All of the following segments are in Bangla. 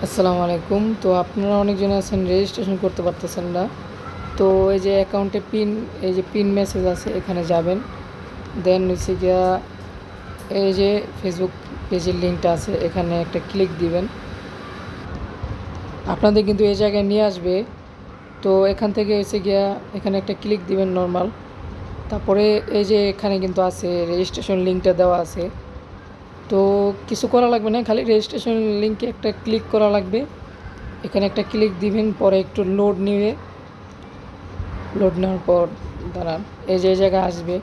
আসসালামু আলাইকুম। তো আপনারা অনেকজন আছেন রেজিস্ট্রেশন করতে পারতেছেন না। তো এই যে অ্যাকাউন্টে এই যে পিন মেসেজ আছে এখানে যাবেন। দেন হচ্ছে গিয়া এই যে ফেসবুক পেজের লিঙ্কটা আছে এখানে একটা ক্লিক দিবেন। আপনাদের কিন্তু এই জায়গায় নিয়ে আসবে। তো এখান থেকে হচ্ছে গিয়া এখানে একটা ক্লিক দিবেন নরমাল। তারপরে এই যে এখানে কিন্তু আছে রেজিস্ট্রেশন লিঙ্কটা দেওয়া আছে। তো কিছু করা লাগবে না, খালি রেজিস্ট্রেশন লিঙ্কে একটা ক্লিক করা লাগবে। এখানে একটা ক্লিক দিবেন, পরে একটু লোড নেবে। লোড নেওয়ার পর দাঁড়ান, এই যে এই জায়গায় আসবে।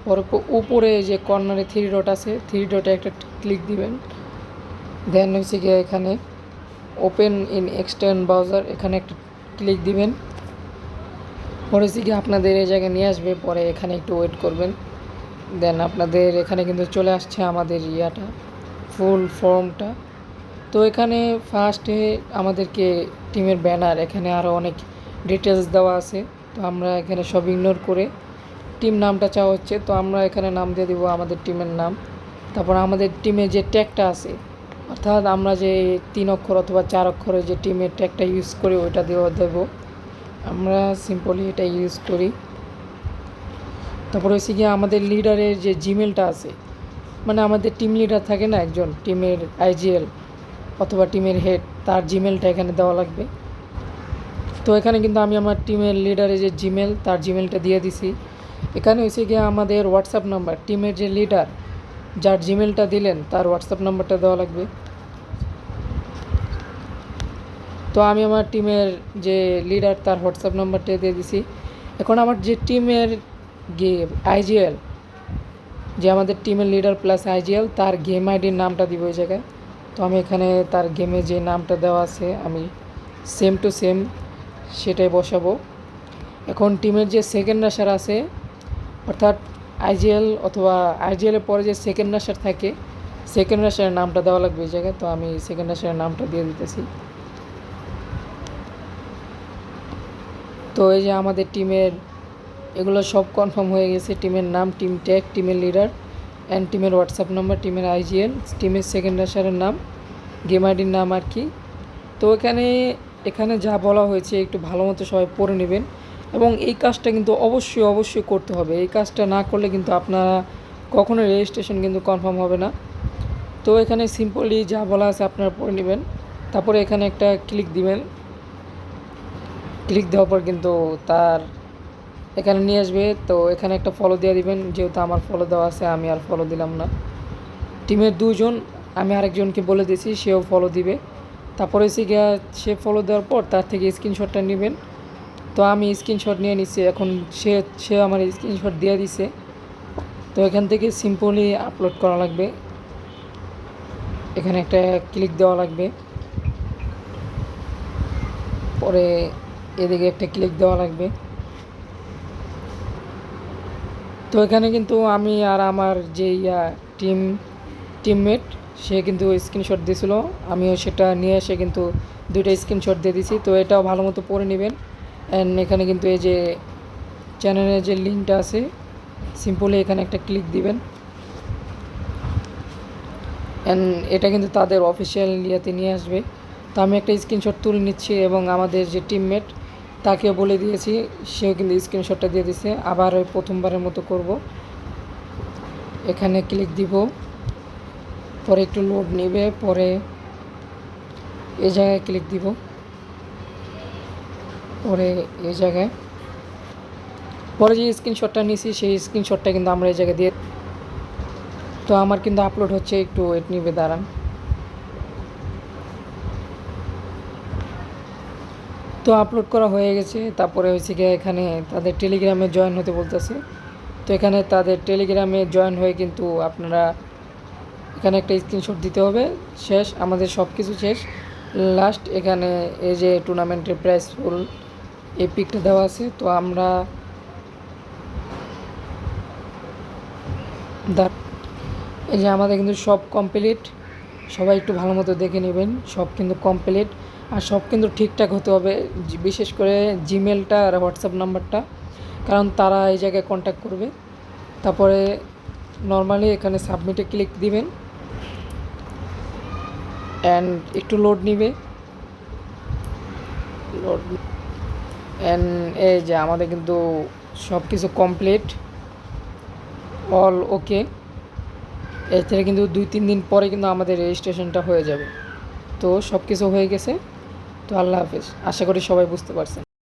পরে উপরে এই যে কর্নারে থ্রি ডট আছে, থ্রি ডটে একটা ক্লিক দিবেন। দেন হচ্ছে গিয়ে এখানে ওপেন ইন এক্সটার্ন ব্রাউজার এখানে একটা ক্লিক দিবেন। পরে হচ্ছে গিয়ে আপনাদের এই জায়গায় নিয়ে আসবে। পরে এখানে একটু ওয়েট করবেন। দেন আপনাদের এখানে কিন্তু চলে আসছে আমাদের ফুল ফর্মটা। তো এখানে ফার্স্টে আমাদেরকে টিমের ব্যানার, এখানে আরও অনেক ডিটেলস দেওয়া আছে। তো আমরা এখানে সব ইগনোর করে টিম নামটা চাওয়া হচ্ছে, তো আমরা এখানে নাম দিয়ে দেবো আমাদের টিমের নাম। তারপর আমাদের টিমে যে ট্যাগটা আছে, অর্থাৎ আমরা যে 3 অক্ষর অথবা 4 অক্ষরের যে টিমের ট্যাগটা ইউজ করি ওইটা দেবো। আমরা সিম্পলি এটা ইউজ করি। তারপর হচ্ছে গিয়ে আমাদের লিডারের যে জিমেলটা আছে, মানে আমাদের টিম লিডার থাকে না একজন, টিমের আইজিএল অথবা টিমের হেড, তার জিমেলটা এখানে দেওয়া লাগবে। তো এখানে কিন্তু আমি আমার টিমের লিডারের যে জিমেল, তার জিমেলটা দিয়ে দিছি। এখানে হচ্ছে গিয়ে আমাদের হোয়াটসঅ্যাপ নাম্বার, টিমের যে লিডার যার জিমেলটা দিলেন তার হোয়াটসঅ্যাপ নাম্বারটা দেওয়া লাগবে। তো আমি আমার টিমের যে লিডার তার হোয়াটসঅ্যাপ নাম্বারটা দিয়ে দিছি। এখন আমার যে টিমের আইজিএল, যে আমাদের টিমের লিডার প্লাস আইজিএল, তার গেম আইডির নামটা দিব ওই জায়গায়। তো আমি এখানে তার গেমে যে নামটা দেওয়া আছে আমি সেম টু সেম সেটাই বসাবো। এখন টিমের যে সেকেন্ড রাশার আছে, অর্থাৎ আইজিএল অথবা আইজিএলের পরে যে সেকেন্ড রাশার থাকে, সেকেন্ড রাশারের নামটা দেওয়া লাগবে এই জায়গায়। তো আমি সেকেন্ড রাশারের নামটা দিয়ে দিতেছি। তো এই যে আমাদের টিমের এগুলো সব কনফার্ম হয়ে গেছে। টিমের নাম, টিম ট্যাগ, টিমের লিডার অ্যান্ড টিমের হোয়াটসঅ্যাপ নাম্বার, টিমের আইজিএল, টিমের সেকেন্ড রাশারের নাম, গেম আইডির নাম আর কি। তো এখানে যা বলা হয়েছে একটু ভালো মতো সবাই পড়ে নেবেন, এবং এই কাজটা কিন্তু অবশ্যই করতে হবে। এই কাজটা না করলে কিন্তু আপনারা কখনো রেজিস্ট্রেশন কিন্তু কনফার্ম হবে না। তো এখানে সিম্পলি যা বলা আছে আপনারা পড়ে নেবেন। তারপরে এখানে একটা ক্লিক দিবেন। ক্লিক দেওয়ার পর কিন্তু তার এখানে নিয়ে আসবে। তো এখানে একটা ফলো দিয়ে দিবেন, যেহেতু আমার ফলো দেওয়া আছে আমি আর ফলো দিলাম না। টিমের দুজন, আমি আরেকজনকে বলে দিয়েছি, সেও ফলো দিবে। তারপরে হচ্ছে গিয়া সে ফলো দেওয়ার পর তার থেকে স্ক্রিনশটটা নেবেন। তো আমি স্ক্রিনশট নিয়ে নিচ্ছি। এখন সে আমার স্ক্রিনশট দিয়ে দিছে। তো এখান থেকে সিম্পলি আপলোড করা লাগবে। এখানে একটা ক্লিক দেওয়া লাগবে, পরে এদিকে একটা ক্লিক দেওয়া লাগবে। তো এখানে কিন্তু আমি আর আমার যে টিমমেট, সে কিন্তু স্ক্রিনশট দিয়েছিল, আমিও সেটা নিয়ে এসে কিন্তু দুইটা স্ক্রিনশট দিয়ে দিছি। তো এটাও ভালো মতো পড়ে নেবেন। অ্যান্ড এখানে কিন্তু এই যে চ্যানেলের যে লিঙ্কটা আছে, সিম্পলি এখানে একটা ক্লিক দিবেন। অ্যান্ড এটা কিন্তু তাদের অফিসিয়াল ইয়েতে নিয়ে আসবে। তো আমি একটা স্ক্রিনশট তুলে নিচ্ছি এবং আমাদের যে টিমমেট তাকে বলে দিয়েছি, সেও কিন্তু স্ক্রিনশটটা দিয়ে দিছে। আবার ওই প্রথমবারের মতো করব, এখানে ক্লিক দিব, পরে একটু লোড নেবে, পরে এই জায়গায় ক্লিক দিব, পরে এই জায়গায় পরে যে স্ক্রিনশটটা নিয়েছি সেই স্ক্রিনশটটা কিন্তু আমরা এই জায়গায় দিয়ে। তো আমার কিন্তু আপলোড হচ্ছে, একটু ওয়েট নিবে, দাঁড়ান। তো আপলোড করা হয়ে গেছে। তারপরে হচ্ছে গিয়ে এখানে তাদের টেলিগ্রামে জয়েন হতে বলতেছে। তো এখানে তাদের টেলিগ্রামে জয়েন হয়ে কিন্তু আপনারা এখানে একটা স্ক্রিনশট দিতে হবে। শেষ, আমাদের সব কিছু শেষ। লাস্ট এখানে এই যে টুর্নামেন্টের প্রাইস ফুল এই পিকটা দেওয়া আছে। তো আমরা এই যে আমাদের কিন্তু সব কমপ্লিট। সবাই একটু ভালো মতো দেখে নেবেন, সব কিন্তু কমপ্লিট। আর সব কিন্তু ঠিকঠাক হতে হবে, বিশেষ করে জিমেলটা আর হোয়াটসঅ্যাপ নাম্বারটা, কারণ তারা এই জায়গায় কন্ট্যাক্ট করবে। তারপরে নর্মালি এখানে সাবমিটে ক্লিক দিবেন, অ্যান্ড একটু লোড নিবে। লোড অ্যান্ড এই যে আমাদের কিন্তু সব কিছু কমপ্লিট, অল ওকে। এর থেকে কিন্তু 2-3 দিন পরে কিন্তু আমাদের রেজিস্ট্রেশনটা হয়ে যাবে। তো সব কিছু হয়ে গেছে। তো আল্লাহ হাফেজ, আশা করি সবাই বুঝতে পারছেন।